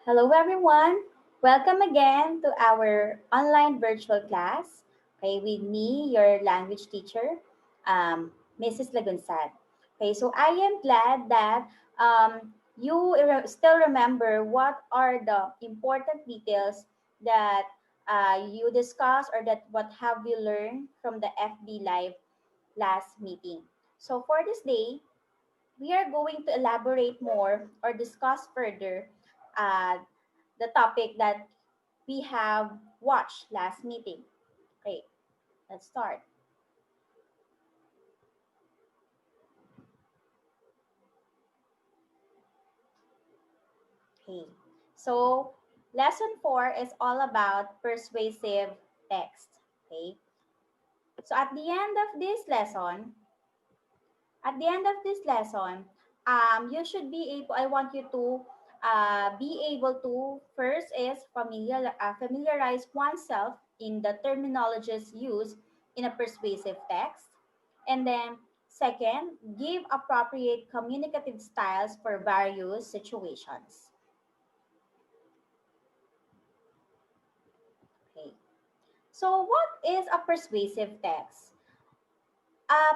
Hello, everyone. Welcome again to our online virtual class. Okay, with me, your language teacher, Mrs. Lagunsad. Okay, so I am glad that still remember what are the important details that you discussed or that what have you learned from the FB Live last meeting. So for this day, we are going to elaborate more or discuss further uh, the topic that we have watched last meeting. Okay, let's start. Okay, so lesson 4 is all about persuasive text. Okay, so at the end of this lesson, you should be able, I want you to be able to first is familiarize oneself in the terminologies used in a persuasive text. And then second, give appropriate communicative styles for various situations. Okay. So what is a persuasive text?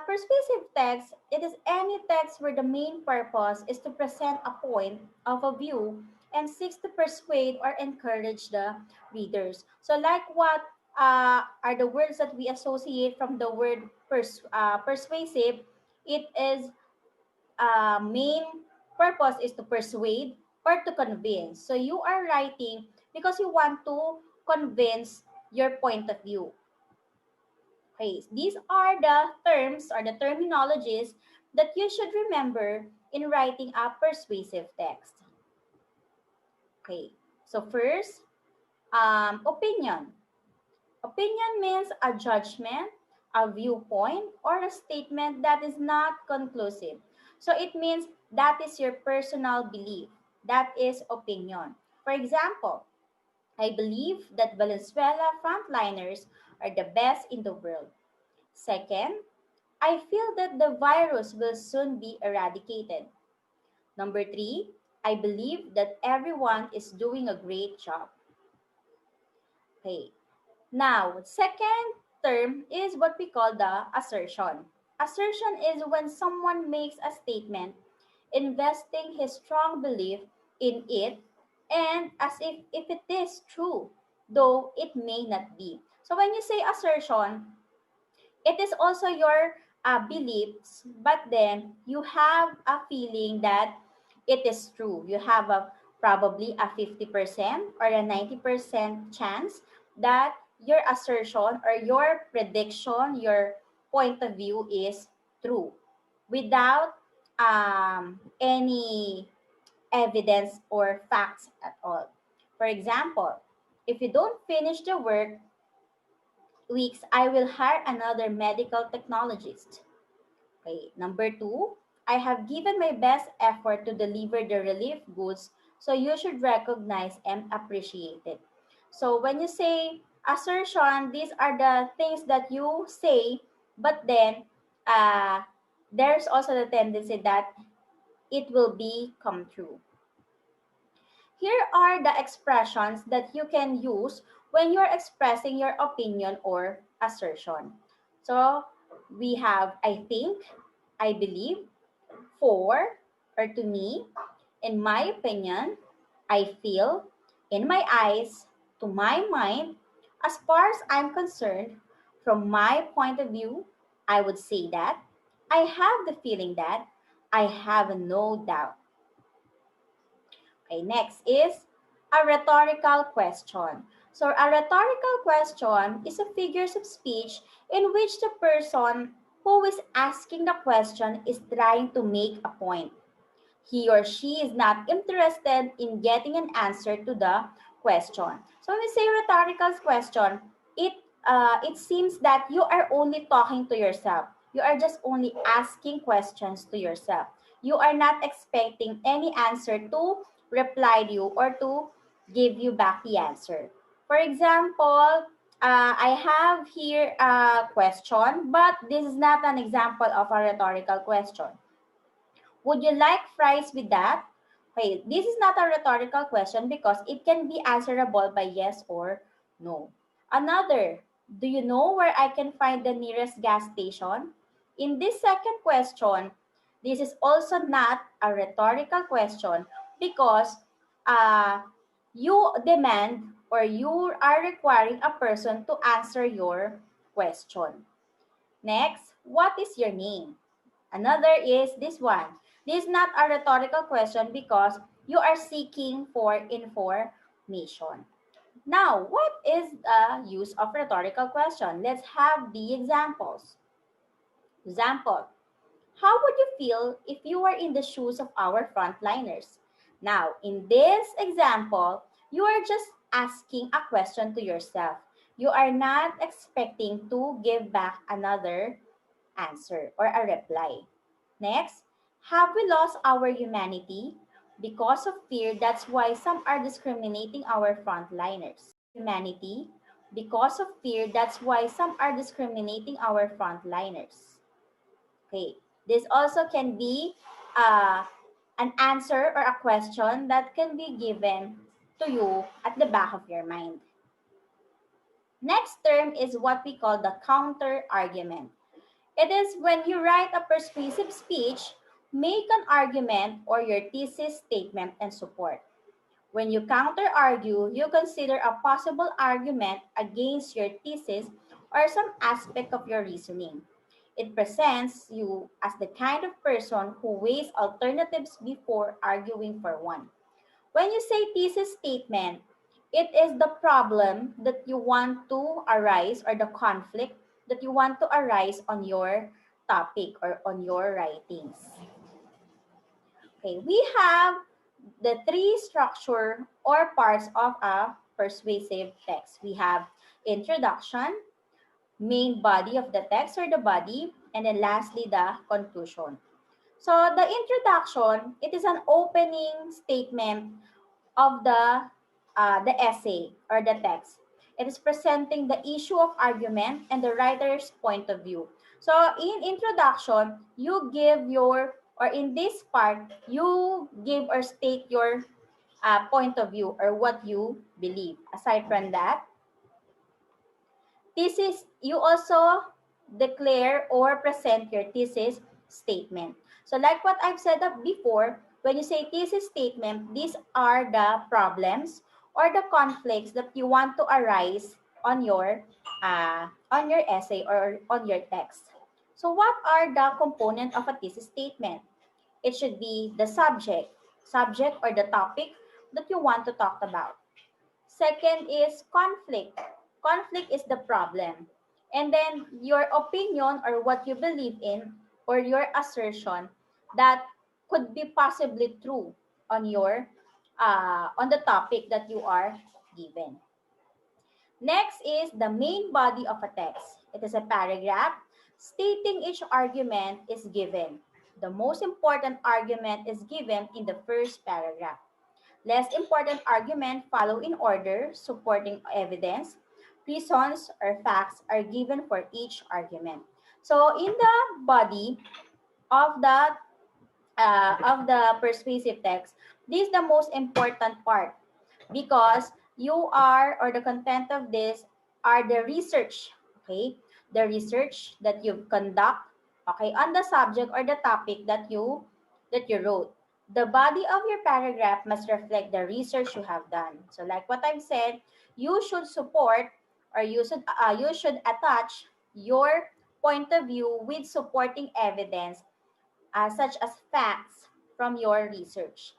Persuasive text, it is any text where the main purpose is to present a point of a view and seeks to persuade or encourage the readers. So like what are the words that we associate from the word persuasive, it is main purpose is to persuade or to convince. So you are writing because you want to convince your point of view. Okay, these are the terms or the terminologies that you should remember in writing a persuasive text. Okay, so first, opinion. Opinion means a judgment, a viewpoint, or a statement that is not conclusive. So it means that is your personal belief. That is opinion. For example, I believe that Valenzuela frontliners are the best in the world. Second, I feel that the virus will soon be eradicated. Number three, I believe that everyone is doing a great job. Okay. Now, second term is what we call the assertion. Assertion is when someone makes a statement investing his strong belief in it and as if it is true, though it may not be. So when you say assertion, it is also your beliefs, but then you have a feeling that it is true. You have a probably a 50% or a 90% chance that your assertion or your prediction, your point of view is true without any evidence or facts at all. For example, if you don't finish the work weeks, I will hire another medical technologist. Okay, number two, I have given my best effort to deliver the relief goods, so you should recognize and appreciate it. So when you say assertion, these are the things that you say, but then uh, there's also the tendency that it will be come true. Here are the expressions that you can use when you're expressing your opinion or assertion. So we have I think, I believe, for, or to me, in my opinion, I feel, in my eyes, to my mind, as far as I'm concerned, from my point of view, I would say that, I have the feeling that, I have no doubt. Okay, next is a rhetorical question. So a rhetorical question is a figures of speech in which the person who is asking the question is trying to make a point. He or she is not interested in getting an answer to the question. So when we say rhetorical question, it seems that you are only talking to yourself. You are just only asking questions to yourself. You are not expecting any answer to reply to you or to give you back the answer. For example, I have here a question, but this is not an example of a rhetorical question. Would you like fries with that? Okay, this is not a rhetorical question because it can be answerable by yes or no. Another, do you know where I can find the nearest gas station? In this second question, this is also not a rhetorical question because uh, you demand or you are requiring a person to answer your question. Next, what is your name? Another is this one. This is not a rhetorical question because you are seeking for information. Now, what is the use of rhetorical question? Let's have the examples. Example, how would you feel if you were in the shoes of our frontliners? Now, in this example, you are just asking a question to yourself. You are not expecting to give back another answer or a reply. Next, have we lost our humanity? Because of fear, that's why some are discriminating our frontliners. Humanity, because of fear, that's why some are discriminating our frontliners. Okay, this also can be uh, an answer or a question that can be given to you at the back of your mind. Next term is what we call the counter argument. It is when you write a persuasive speech, make an argument or your thesis statement and support. When you counter argue, you consider a possible argument against your thesis or some aspect of your reasoning. It presents you as the kind of person who weighs alternatives before arguing for one. When you say thesis statement, it is the problem that you want to arise or the conflict that you want to arise on your topic or on your writings. Okay, we have the three structure or parts of a persuasive text. We have introduction, main body of the text or the body, and then lastly the conclusion. So the introduction, it is an opening statement of the essay or the text. It is presenting the issue of argument and the writer's point of view. So in introduction, you give your, or in this part, you give or state your point of view or what you believe. Aside from that, thesis, you also declare or present your thesis statement. So like what I've said up before, when you say thesis statement, these are the problems or the conflicts that you want to arise on your essay or on your text. So what are the components of a thesis statement? It should be the subject or the topic that you want to talk about. Second is conflict. Conflict is the problem. And then your opinion or what you believe in or your assertion that could be possibly true on the topic that you are given. Next is the main body of a text. It is a paragraph stating each argument is given. The most important argument is given in the first paragraph. Less important arguments follow in order, supporting evidence. Reasons or facts are given for each argument. So in the body of the persuasive text, this is the most important part because you are or the content of this are the research, okay? The research that you've conduct, okay, on the subject or the topic that you wrote. The body of your paragraph must reflect the research you have done. So like what I've said, you should support or you should attach your point of view with supporting evidence such as facts from your research.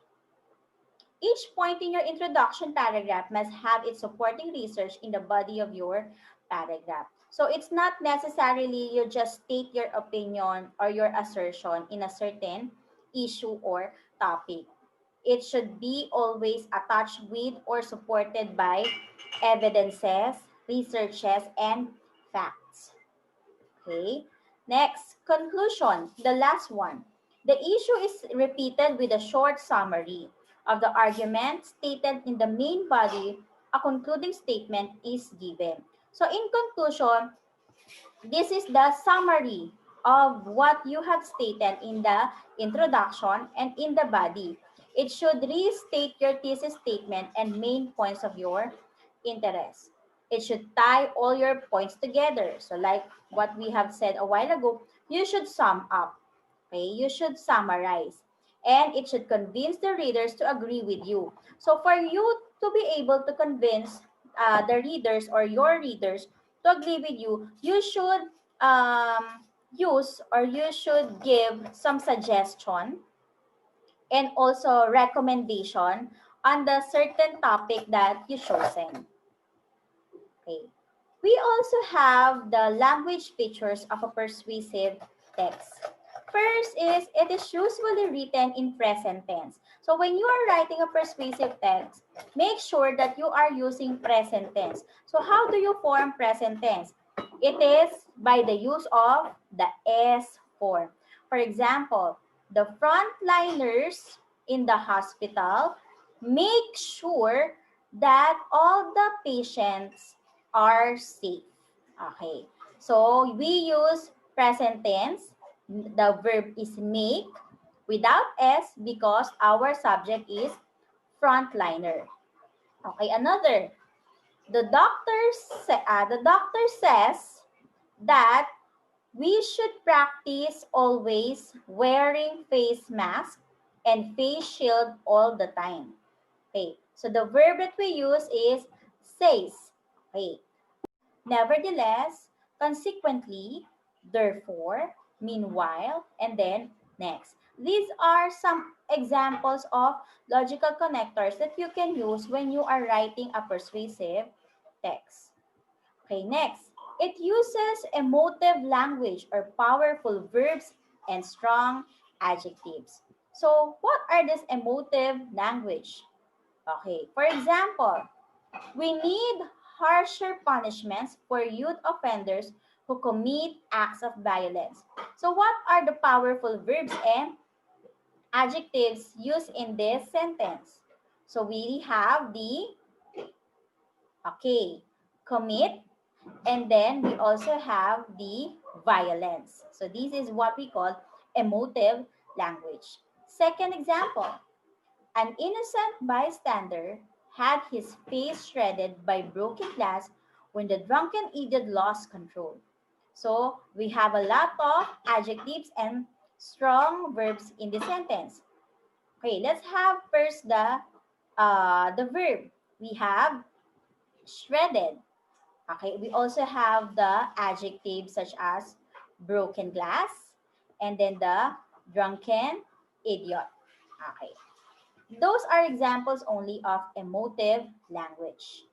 Each point in your introduction paragraph must have its supporting research in the body of your paragraph. So it's not necessarily you just state your opinion or your assertion in a certain issue or topic. It should be always attached with or supported by evidences, researches, and facts. Okay. Next, conclusion, the last one. The issue is repeated with a short summary of the argument stated in the main body. A concluding statement is given. So in conclusion, this is the summary of what you have stated in the introduction and in the body. It should restate your thesis statement and main points of your interest. It should tie all your points together. So like what we have said a while ago, you should sum up. Okay, you should summarize. And it should convince the readers to agree with you. So for you to be able to convince the readers or your readers to agree with you, you should use or you should give some suggestion and also recommendation on the certain topic that you chosen. Okay. We also have the language features of a persuasive text. First is it is usually written in present tense. So when you are writing a persuasive text, make sure that you are using present tense. So how do you form present tense? It is by the use of the S form. For example, the frontliners in the hospital make sure that all the patients are safe. Okay. So we use present tense. The verb is make without S because our subject is frontliner. Okay, another. The doctor says that we should practice always wearing face mask and face shield all the time. Okay, so the verb that we use is says. Okay, nevertheless, consequently, therefore, meanwhile, and then next. These are some examples of logical connectors that you can use when you are writing a persuasive text. Okay, next. It uses emotive language or powerful verbs and strong adjectives. So, what are this emotive language? Okay, for example, we need harsher punishments for youth offenders who commit acts of violence. So what are the powerful verbs and adjectives used in this sentence? So we have the, okay, commit, and then we also have the violence. So this is what we call emotive language. Second example, an innocent bystander had his face shredded by broken glass when the drunken idiot lost control. So we have a lot of adjectives and strong verbs in the sentence. Okay, let's have first the verb. We have shredded. Okay, we also have the adjectives such as broken glass and then the drunken idiot. Okay. Those are examples only of emotive language.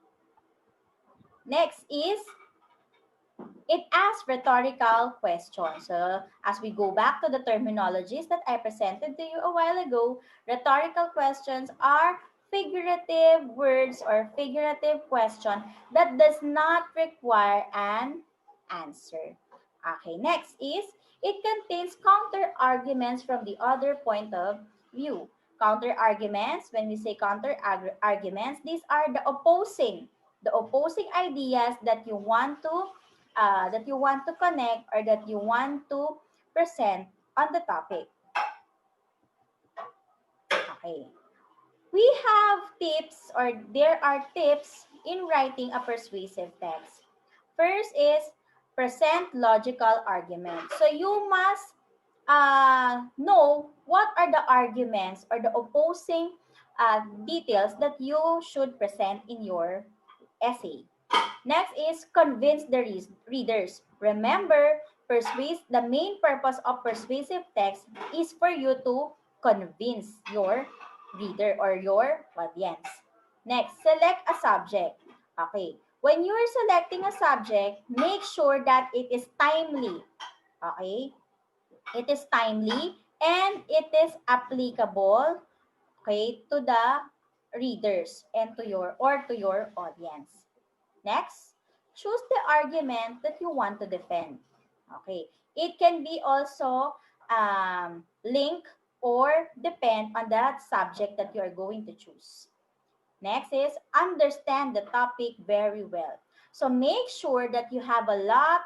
Next is it asks rhetorical questions. So as we go back to the terminologies that I presented to you a while ago, rhetorical questions are figurative words or figurative question that does not require an answer. Okay, next is it contains counter arguments from the other point of view. Counter arguments, when we say counter arguments, these are the opposing ideas that you want to connect or that you want to present on the topic. Okay. We have tips or there are tips in writing a persuasive text. First is present logical arguments. So you must know what are the arguments or the opposing details that you should present in your essay. Next is convince the readers. Remember, the main purpose of persuasive text is for you to convince your reader or your audience. Next, select a subject. Okay. When you are selecting a subject, make sure that it is timely. Okay? It is timely and it is applicable, okay, to the readers and to your audience. Next, choose the argument that you want to defend. Okay. It can be also link or depend on that subject that you are going to choose. Next is understand the topic very well. So make sure that you have a lot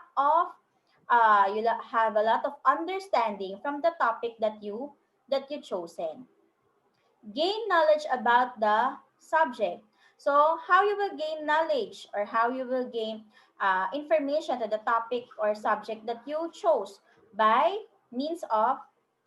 of understanding from the topic that you chosen. gain knowledge about the subject. So, how you will gain knowledge or how you will gain information to the topic or subject that you chose by means of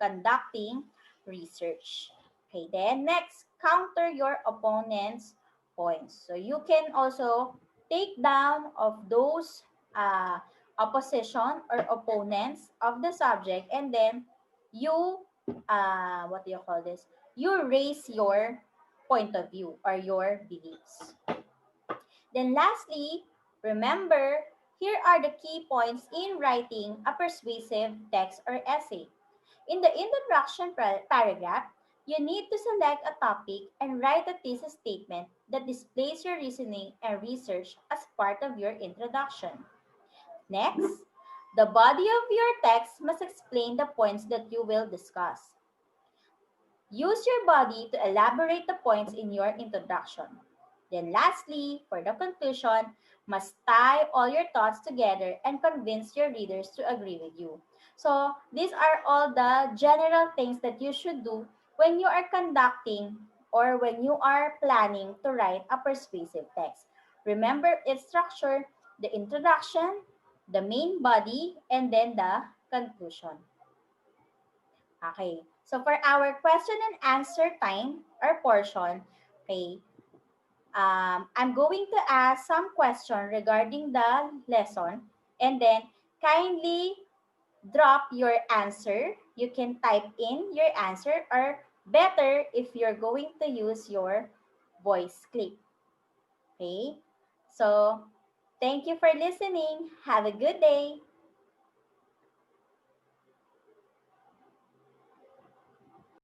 conducting research. Okay, then next, counter your opponent's points. So, you can also take down of those uh, opposition or opponents of the subject, and then you, what do you call this? You raise your point of view or your beliefs. Then lastly, remember, here are the key points in writing a persuasive text or essay. In the introduction paragraph, you need to select a topic and write a thesis statement that displays your reasoning and research as part of your introduction. Next, the body of your text must explain the points that you will discuss. Use your body to elaborate the points in your introduction. Then lastly, for the conclusion, must tie all your thoughts together and convince your readers to agree with you. So, these are all the general things that you should do when you are conducting or when you are planning to write a persuasive text. Remember its structure, the introduction, the main body, and then the conclusion. Okay. So for our question and answer time or portion, okay, I'm going to ask some question regarding the lesson, and then kindly drop your answer. You can type in your answer, or better if you're going to use your voice clip. Okay. So thank you for listening. Have a good day.